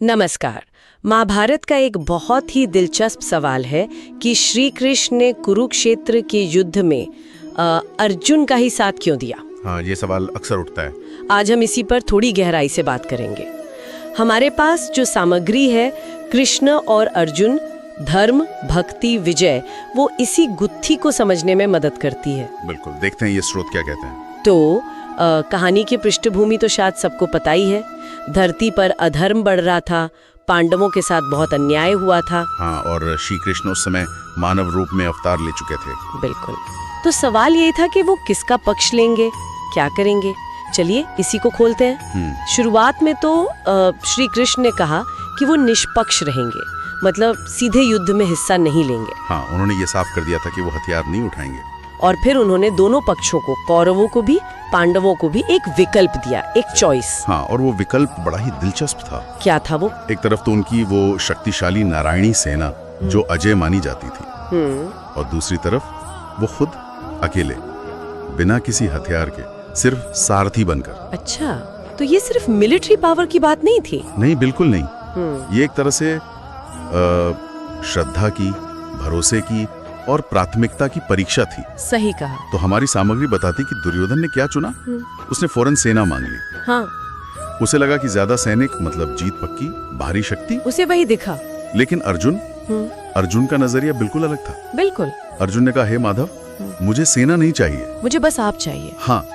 नमस्कार। महाभारत का एक बहुत ही दिलचस्प सवाल है कि श्री कृष्ण ने कुरुक्षेत्र के युद्ध में अर्जुन का ही साथ क्यों दिया। हाँ, ये सवाल अक्सर उठता है। आज हम इसी पर थोड़ी गहराई से बात करेंगे। हमारे पास जो सामग्री है, कृष्ण और अर्जुन, धर्म, भक्ति, विजय, वो इसी गुत्थी को समझने में मदद करती है। बिल्कुल, देखते हैं ये स्रोत क्या कहते हैं। तो कहानी की पृष्ठभूमि तो शायद सबको पता ही है। धरती पर अधर्म बढ़ रहा था, पांडवों के साथ बहुत अन्याय हुआ था। हाँ, और श्री कृष्ण उस समय मानव रूप में अवतार ले चुके थे। बिल्कुल। तो सवाल ये था कि वो किसका पक्ष लेंगे, क्या करेंगे। चलिए इसी को खोलते हैं। शुरुआत में तो श्री कृष्ण ने कहा कि वो निष्पक्ष रहेंगे, मतलब सीधे युद्ध में हिस्सा नहीं लेंगे। हाँ, उन्होंने ये साफ कर दिया था कि वो हथियार नहीं उठाएंगे। और फिर उन्होंने दोनों पक्षों को, कौरवों को भी, पांडवों को भी एक विकल्प दिया, एक चॉइस। हाँ, और वो विकल्प बड़ा ही दिलचस्प था। क्या था वो? एक तरफ तो उनकी वो शक्तिशाली नारायणी सेना जो अजय मानी जाती थी, और दूसरी तरफ वो खुद अकेले, बिना किसी हथियार के, सिर्फ सारथी बनकर। अच्छा, तो ये सिर्फ मिलिट्री पावर की बात नहीं थी? नहीं, बिल्कुल नहीं। ये एक तरह से श्रद्धा की, भरोसे की और प्राथमिकता की परीक्षा थी। सही कहा। तो हमारी सामग्री बताती कि दुर्योधन ने क्या चुना। उसने फौरन सेना मांग ली। हाँ। उसे लगा कि ज्यादा सैनिक मतलब जीत पक्की, भारी शक्ति। उसे वही दिखा। लेकिन अर्जुन का नजरिया बिल्कुल अलग था। बिल्कुल। अर्जुन ने कहा, हे माधव, मुझे सेना नहीं चाहिए, मुझे बस आप चाहिए। हाँ,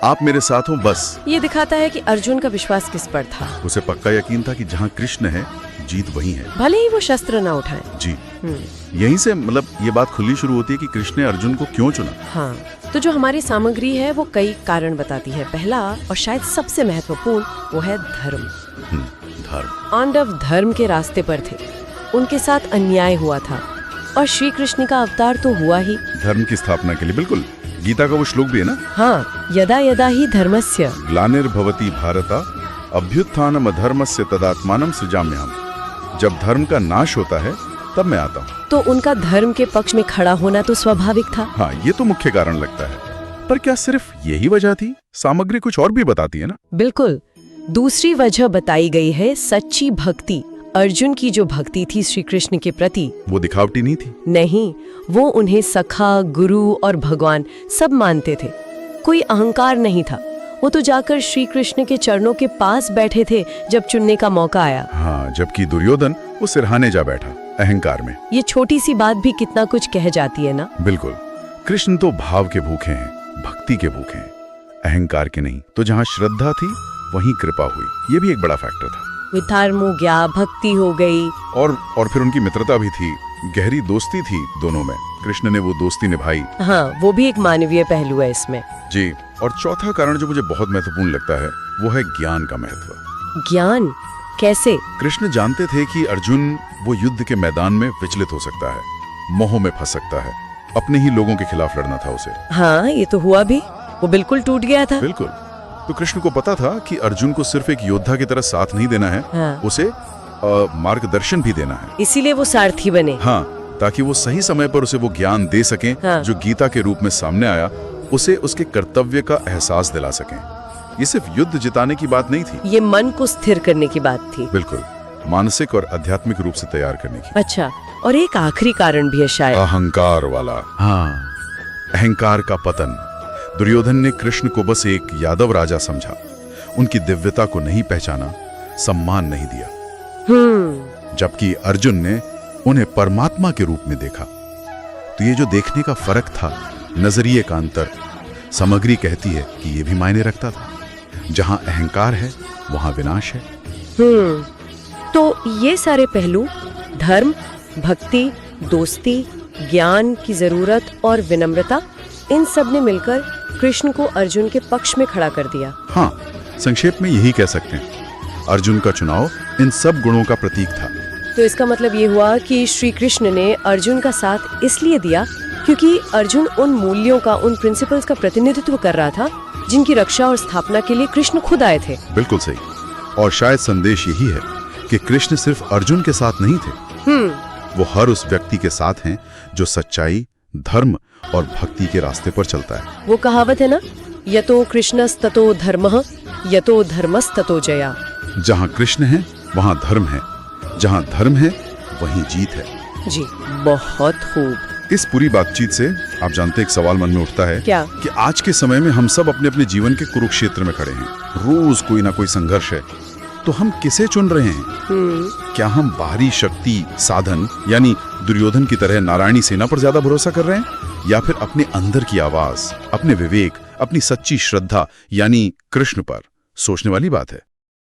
आप मेरे साथ हो बस। ये दिखाता है कि अर्जुन का विश्वास किस पर था। उसे पक्का यकीन था कि जहाँ कृष्ण है, जीत वही है, भले ही वो शस्त्र ना उठाएं। जी। यहीं से मतलब ये बात खुली शुरू होती है कि कृष्ण ने अर्जुन को क्यों चुना। हाँ, तो जो हमारी सामग्री है वो कई कारण बताती है। पहला और शायद सबसे महत्वपूर्ण वो है धर्म। धर्म। पांडव धर्म के रास्ते पर थे, उनके साथ अन्याय हुआ था और श्री कृष्ण का अवतार तो हुआ ही धर्म की स्थापना के लिए। बिल्कुल, गीता का वो श्लोक भी है ना। हाँ, यदा यदा ही धर्मस्य ग्लानिर्भवति भारता अभ्युत्थानम अधर्मस्य तदात्मानं सृजाम्यहम्। जब धर्म का नाश होता है तब मैं आता हूँ। तो उनका धर्म के पक्ष में खड़ा होना तो स्वाभाविक था। हाँ, ये तो मुख्य कारण लगता है। पर क्या सिर्फ यही वजह थी? सामग्री कुछ और भी बताती है ना। बिल्कुल। दूसरी वजह बताई गई है सच्ची भक्ति। अर्जुन की जो भक्ति थी श्री कृष्ण के प्रति, वो दिखावटी नहीं थी। नहीं, वो उन्हें सखा, गुरु और भगवान सब मानते थे। कोई अहंकार नहीं था। वो तो जाकर श्री कृष्ण के चरणों के पास बैठे थे जब चुनने का मौका आया। हाँ, जबकि दुर्योधन वो सिरहाने जा बैठा अहंकार में। ये छोटी सी बात भी कितना कुछ कह जाती है ना। बिल्कुल। कृष्ण तो भाव के भूखे हैं, भक्ति के भूखे हैं, अहंकार के नहीं। तो जहाँ श्रद्धा थी वहीं कृपा हुई। ये भी एक बड़ा फैक्टर था। धर्म हो गया, भक्ति हो गई, और फिर उनकी मित्रता भी थी, गहरी दोस्ती थी दोनों में। कृष्ण ने वो दोस्ती निभाई। हाँ, वो भी एक मानवीय पहलू है इसमें। जी। और चौथा कारण जो मुझे बहुत महत्वपूर्ण लगता है वो है ज्ञान का महत्व। ज्ञान कैसे? कृष्ण जानते थे कि अर्जुन वो युद्ध के मैदान में विचलित हो सकता है, मोह में फंस सकता है, अपने ही लोगों के खिलाफ लड़ना था उसे। हाँ, ये तो हुआ भी, वो बिल्कुल टूट गया था। बिल्कुल। तो कृष्ण को पता था कि अर्जुन को सिर्फ एक योद्धा की तरह साथ नहीं देना है, हाँ। उसे मार्गदर्शन भी देना है। इसीलिए वो सारथी बने। हाँ, ताकि वो सही समय पर उसे वो ज्ञान दे सकें, हाँ। जो गीता के रूप में सामने आया, उसे उसके कर्तव्य का एहसास दिला सकें। ये सिर्फ युद्ध जिताने की बात नहीं थी, ये मन को स्थिर करने की बात थी। बिल्कुल, मानसिक और आध्यात्मिक रूप से तैयार करने की। अच्छा, और एक आखिरी कारण भी है शायद, अहंकार वाला। हाँ, अहंकार का पतन। दुर्योधन ने कृष्ण को बस एक यादव राजा समझा, उनकी दिव्यता को नहीं पहचाना, सम्मान नहीं दिया। जबकि अर्जुन ने उन्हें परमात्मा के रूप में देखा। तो ये जो देखने का फर्क था, नजरिए का अंतर, सामग्री कहती है कि ये भी मायने रखता था। जहां अहंकार है वहां विनाश है। तो ये सारे पहलू, धर्म, भक्ति, दोस्ती, ज्ञान की जरूरत और विनम्रता, इन सब ने मिलकर कृष्ण को अर्जुन के पक्ष में खड़ा कर दिया। हाँ, संक्षेप में यही कह सकते हैं, अर्जुन का चुनाव इन सब गुणों का प्रतीक था। तो इसका मतलब ये हुआ कि श्री कृष्ण ने अर्जुन का साथ इसलिए दिया क्योंकि अर्जुन उन मूल्यों का, उन प्रिंसिपल्स का प्रतिनिधित्व कर रहा था जिनकी रक्षा और स्थापना के लिए कृष्ण खुद आए थे। बिल्कुल सही। और शायद संदेश यही है कि कृष्ण सिर्फ अर्जुन के साथ नहीं थे, वो हर उस व्यक्ति के साथ हैं जो सच्चाई, धर्म और भक्ति के रास्ते पर चलता है। वो कहावत है ना, यतो कृष्णस्ततो धर्मः, यतो धर्मस्ततो जया। जहाँ कृष्ण है वहां धर्म है, जहां धर्म है वहीं जीत है। जी, बहुत खूब। इस पूरी बातचीत से आप जानते एक सवाल मन में उठता है क्या? कि आज के समय में हम सब अपने अपने जीवन के कुरुक्षेत्र में खड़े हैं, रोज कोई ना कोई संघर्ष है, तो हम किसे चुन रहे हैं? क्या हम बाहरी शक्ति साधन यानी दुर्योधन की तरह नारायणी सेना पर ज्यादा भरोसा कर रहे हैं, या फिर अपने अंदर की आवाज, अपने विवेक, अपनी सच्ची श्रद्धा यानी कृष्ण पर? सोचने वाली बात है।